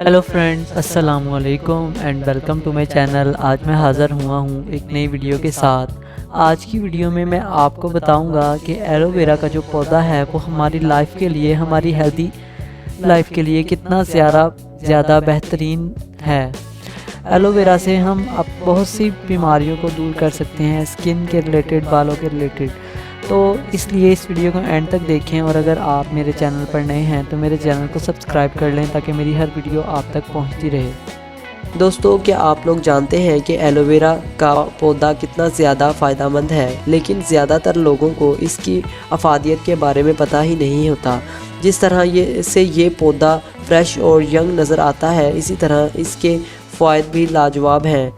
Hello friends, अस्सलाम वालेकुम and welcome to my channel. आज मैं हाज़िर हुआ हूँ एक नई वीडियो के साथ। आज की वीडियो में मैं आपको बताऊंगा कि एलोवेरा का जो पौधा है वो हमारी लाइफ के लिए, हमारी हेल्दी लाइफ के लिए कितना ज़्यादा बेहतरीन है। एलोवेरा से हम अब बहुत सी बीमारियों को दूर कर सकते हैं, स्किन के रिलेटेड, बालों के रिलेटेड। तो इसलिए इस वीडियो को एंड तक देखें, और अगर आप मेरे चैनल पर नए हैं तो मेरे चैनल को सब्सक्राइब कर लें ताकि मेरी हर वीडियो आप तक पहुंचती रहे। दोस्तों, क्या आप लोग जानते हैं कि एलोवेरा का पौधा कितना ज़्यादा फ़ायदेमंद है, लेकिन ज़्यादातर लोगों को इसकी अफादियत के बारे में पता ही नहीं होता। जिस तरह ये पौधा फ्रेश और यंग नज़र आता है, इसी तरह इसके फ़ायदे भी लाजवाब हैं।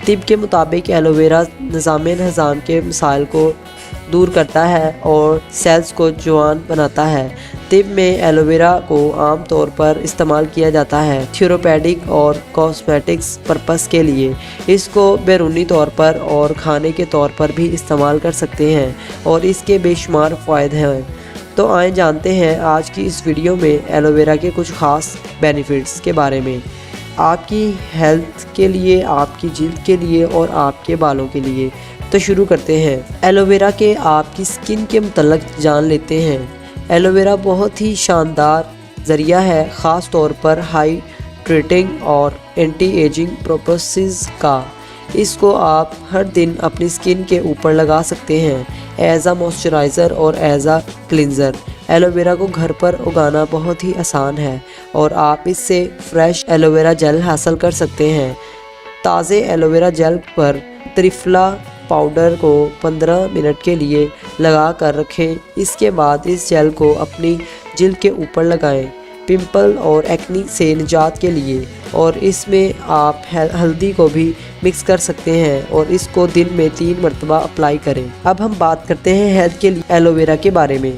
तिब के मुताबिक एलोवेरा निज़ाम हज़म के मसाइल को दूर करता है और सेल्स को जवान बनाता है। तिब में एलोवेरा को आम तौर पर इस्तेमाल किया जाता है थेरेपेटिक और कॉस्मेटिक्स पर्पस के लिए। इसको बैरूनी तौर पर और खाने के तौर पर भी इस्तेमाल कर सकते हैं और इसके बेशुमार फ़ायदे हैं। तो आइए जानते हैं आज की इस वीडियो में एलोवेरा के कुछ ख़ास बेनिफिट्स के बारे में, आपकी हेल्थ के लिए, आपकी जिल्द के लिए और आपके बालों के लिए। तो शुरू करते हैं। एलोवेरा के आपकी स्किन के मतलब जान लेते हैं। एलोवेरा बहुत ही शानदार ज़रिया है, ख़ास तौर पर हाइड्रेटिंग और एंटी एजिंग प्रोपर्टीज़ का। इसको आप हर दिन अपनी स्किन के ऊपर लगा सकते हैं एज आ मॉइस्चराइज़र और एज आ क्लिनज़र। एलोवेरा को घर पर उगाना बहुत ही आसान है और आप इससे फ्रेश एलोवेरा जेल हासिल कर सकते हैं। ताज़े एलोवेरा जेल पर त्रिफला पाउडर को 15 मिनट के लिए लगा कर रखें। इसके बाद इस जेल को अपनी जिल्द के ऊपर लगाएं पिंपल और एक्नी से निजात के लिए, और इसमें आप हल्दी को भी मिक्स कर सकते हैं और इसको दिन में 3 मरतबा अप्लाई करें। अब हम बात करते हैं हेल्थ के लिए एलोवेरा के बारे में।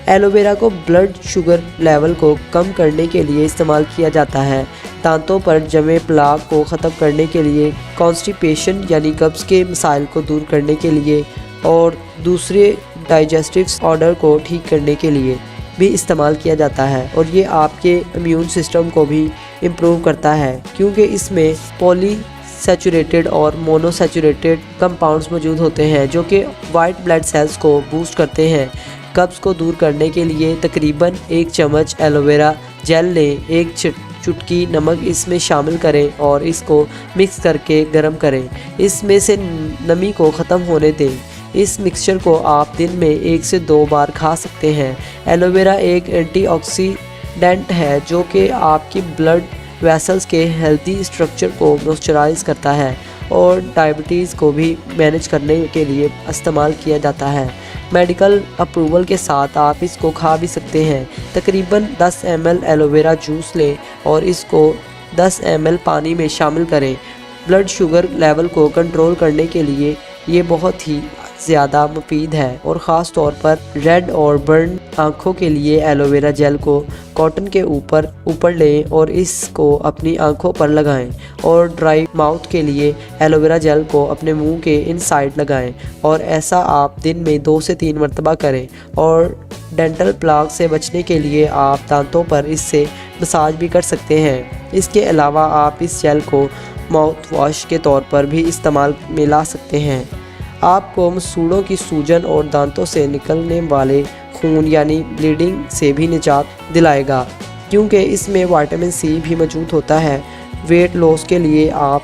एलोवेरा को ब्लड शुगर लेवल को कम करने के लिए इस्तेमाल किया जाता है, दांतों पर जमे प्लाक को ख़त्म करने के लिए, कॉन्स्टिपेशन यानी कब्ज़ के मसाइल को दूर करने के लिए और दूसरे डाइजेस्टिव ऑर्डर को ठीक करने के लिए भी इस्तेमाल किया जाता है। और ये आपके इम्यून सिस्टम को भी इम्प्रूव करता है, क्योंकि इसमें पॉलीसैचुरेटेड और मोनोसैचुरेटेड कंपाउंड्स मौजूद होते हैं जो कि वाइट ब्लड सेल्स को बूस्ट करते हैं। कब्ज़ को दूर करने के लिए तकरीबन 1 चम्मच एलोवेरा जेल लें, 1 चुटकी नमक इसमें शामिल करें और इसको मिक्स करके गर्म करें। इसमें से नमी को ख़त्म होने दें। इस मिक्सचर को आप दिन में 1 से 2 बार खा सकते हैं। एलोवेरा एक एंटीऑक्सीडेंट है जो कि आपकी ब्लड वेसल्स के हेल्दी स्ट्रक्चर को मॉइस्चराइज करता है और डायबिटीज़ को भी मैनेज करने के लिए इस्तेमाल किया जाता है। मेडिकल अप्रूवल के साथ आप इसको खा भी सकते हैं। तकरीबन 10 ml एलोवेरा जूस लें और इसको 10 ml पानी में शामिल करें। ब्लड शुगर लेवल को कंट्रोल करने के लिए ये बहुत ही ज़्यादा मुफीद है, और ख़ास तौर पर रेड और बर्न आँखों के लिए एलोवेरा जेल को कॉटन के ऊपर लें और इसको अपनी आँखों पर लगाएं, और ड्राई माउथ के लिए एलोवेरा जेल को अपने मुंह के इनसाइड लगाएं, और ऐसा आप दिन में 2 से 3 मरतबा करें। और डेंटल प्लाक से बचने के लिए आप दांतों पर इससे मसाज भी कर सकते हैं। इसके अलावा आप इस जेल को माउथ वॉश के तौर पर भी इस्तेमाल में ला सकते हैं। आपको मसूड़ों की सूजन और दांतों से निकलने वाले खून यानी ब्लीडिंग से भी निजात दिलाएगा, क्योंकि इसमें विटामिन सी भी मौजूद होता है। वेट लॉस के लिए आप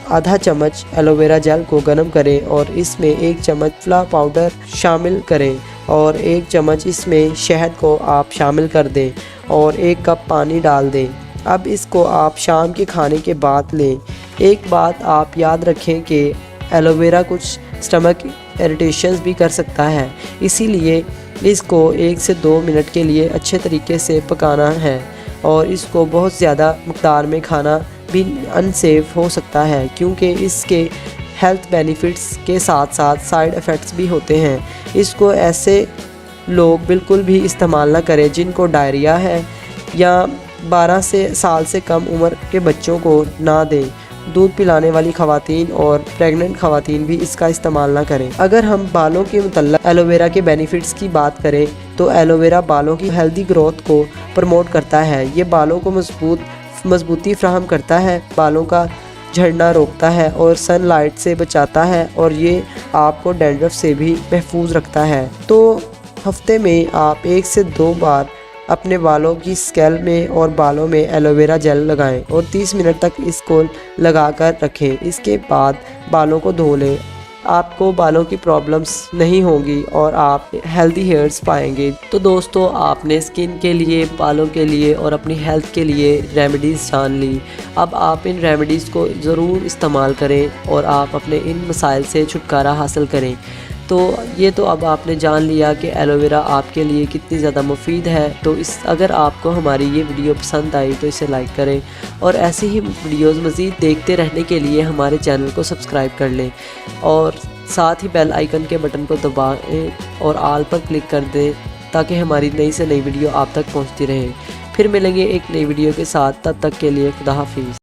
आधा चम्मच एलोवेरा जेल को गर्म करें और इसमें 1 चम्मच फ्ला पाउडर शामिल करें और 1 चम्मच इसमें शहद को आप शामिल कर दें और 1 कप पानी डाल दें। अब इसको आप शाम के खाने के बाद लें। एक बात आप याद रखें कि एलोवेरा कुछ स्टमक इरिटेशंस भी कर सकता है, इसीलिए इसको 1 से 2 मिनट के लिए अच्छे तरीके से पकाना है, और इसको बहुत ज़्यादा मकदार में खाना भी अनसेफ हो सकता है, क्योंकि इसके हेल्थ बेनिफिट्स के साथ साथ साइड इफ़ेक्ट्स भी होते हैं। इसको ऐसे लोग बिल्कुल भी इस्तेमाल ना करें जिनको डायरिया है, या 12 साल से कम उम्र के बच्चों को ना दें। दूध पिलाने वाली ख़वातीन और प्रेग्नेंट ख़वातीन भी इसका इस्तेमाल ना करें। अगर हम बालों के मुतल्लिक़ एलोवेरा के बेनिफिट्स की बात करें तो एलोवेरा बालों की हेल्दी ग्रोथ को प्रमोट करता है। ये बालों को मजबूत, मजबूती फ्राहम करता है, बालों का झड़ना रोकता है और सनलाइट से बचाता है और ये आपको डैंड्रफ से भी महफूज रखता है। तो हफ्ते में आप 1 से 2 बार अपने बालों की स्कैल्प में और बालों में एलोवेरा जेल लगाएं और 30 मिनट तक इसको लगाकर रखें। इसके बाद बालों को धो लें। आपको बालों की प्रॉब्लम्स नहीं होंगी और आप हेल्दी हेयर्स पाएंगे। तो दोस्तों, आपने स्किन के लिए, बालों के लिए और अपनी हेल्थ के लिए रेमेडीज़ जान ली। अब आप इन रेमेडीज़ को ज़रूर इस्तेमाल करें और आप अपने इन मसाइल से छुटकारा हासिल करें। तो ये तो अब आपने जान लिया कि एलोवेरा आपके लिए कितनी ज़्यादा मुफीद है। तो अगर आपको हमारी ये वीडियो पसंद आई तो इसे लाइक करें और ऐसी ही वीडियोस मज़ीद देखते रहने के लिए हमारे चैनल को सब्सक्राइब कर लें और साथ ही बेल आइकन के बटन को दबाएं और ऑल पर क्लिक कर दें ताकि हमारी नई से नई वीडियो आप तक पहुँचती रहे। फिर मिलेंगे एक नई वीडियो के साथ, तब तक के लिए खुदा हाफिज़।